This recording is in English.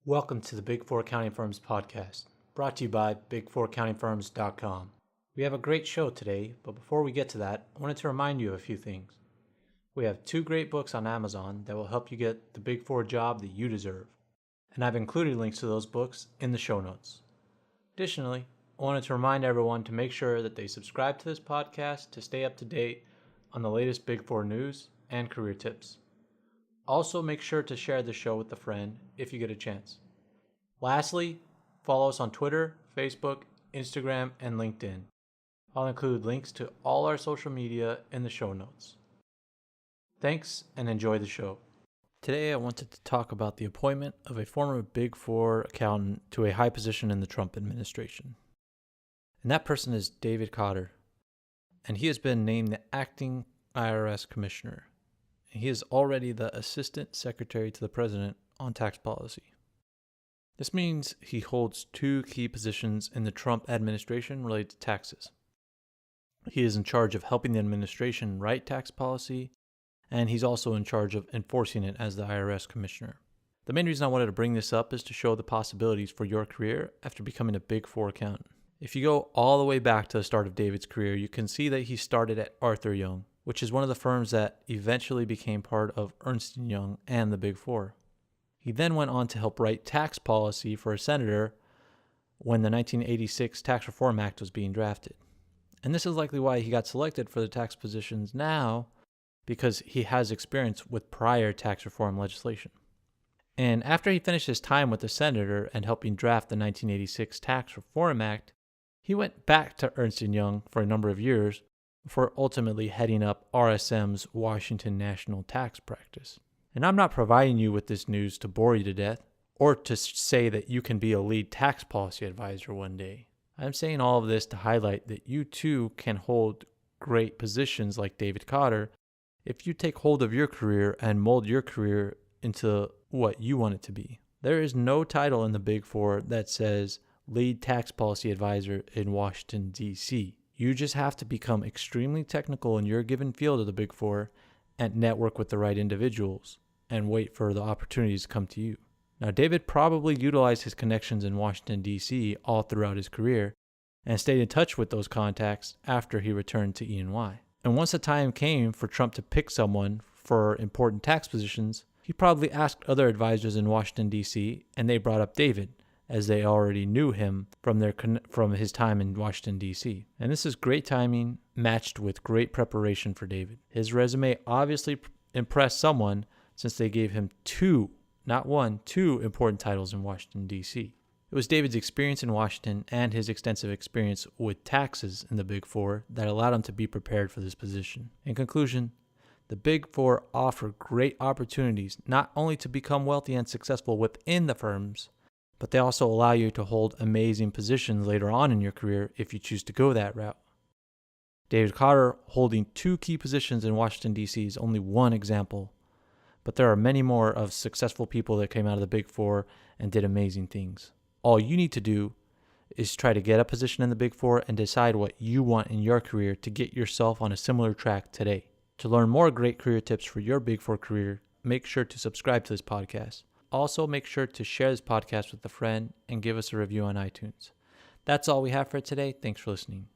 Welcome to the Big Four Accounting Firms podcast, brought to you by big4accountingfirms.com. We have a great show today, but before we get to that, I wanted to remind you of a few things. We have 2 great books on Amazon that will help you get the Big Four job that you deserve, and I've included links to those books in the show notes. Additionally, I wanted to remind everyone to make sure that they subscribe to this podcast to stay up to date on the latest Big Four news and career tips. Also, make sure to share the show with a friend if you get a chance. Lastly, follow us on Twitter, Facebook, Instagram, and LinkedIn. I'll include links to all our social media in the show notes. Thanks and enjoy the show. Today, I wanted to talk about the appointment of a former Big Four accountant to a high position in the Trump administration. And that person is David Kautter, and he has been named the acting IRS Commissioner. He is already the Assistant Secretary to the President on tax policy. This means he holds 2 key positions in the Trump administration related to taxes. He is in charge of helping the administration write tax policy, and he's also in charge of enforcing it as the IRS Commissioner. The main reason I wanted to bring this up is to show the possibilities for your career after becoming a Big Four accountant. If you go all the way back to the start of David's career, you can see that he started at Arthur Young, which is one of the firms that eventually became part of Ernst Young and the Big Four. He then went on to help write tax policy for a senator when the 1986 Tax Reform Act was being drafted. And this is likely why he got selected for the tax positions now, because he has experience with prior tax reform legislation. And after he finished his time with the senator and helping draft the 1986 Tax Reform Act, he went back to Ernst Young for a number of years before ultimately heading up RSM's Washington National Tax Practice. And I'm not providing you with this news to bore you to death or to say that you can be a lead tax policy advisor one day. I'm saying all of this to highlight that you too can hold great positions like David Kautter if you take hold of your career and mold your career into what you want it to be. There is no title in the Big Four that says lead tax policy advisor in Washington, D.C. You just have to become extremely technical in your given field of the Big Four and network with the right individuals and wait for the opportunities to come to you. Now, David probably utilized his connections in Washington, D.C. all throughout his career and stayed in touch with those contacts after he returned to E&Y. And once the time came for Trump to pick someone for important tax positions, he probably asked other advisors in Washington, D.C., and they brought up David, as they already knew him from his time in Washington, D.C. And this is great timing matched with great preparation for David. His resume obviously impressed someone since they gave him 2 important titles in Washington, D.C. It was David's experience in Washington and his extensive experience with taxes in the Big Four that allowed him to be prepared for this position. In conclusion, the Big Four offer great opportunities not only to become wealthy and successful within the firms, but they also allow you to hold amazing positions later on in your career if you choose to go that route. David Kautter holding 2 key positions in Washington, D.C. is only one example, but there are many more of successful people that came out of the Big Four and did amazing things. All you need to do is try to get a position in the Big Four and decide what you want in your career to get yourself on a similar track today. To learn more great career tips for your Big Four career, make sure to subscribe to this podcast. Also, make sure to share this podcast with a friend and give us a review on iTunes. That's all we have for today. Thanks for listening.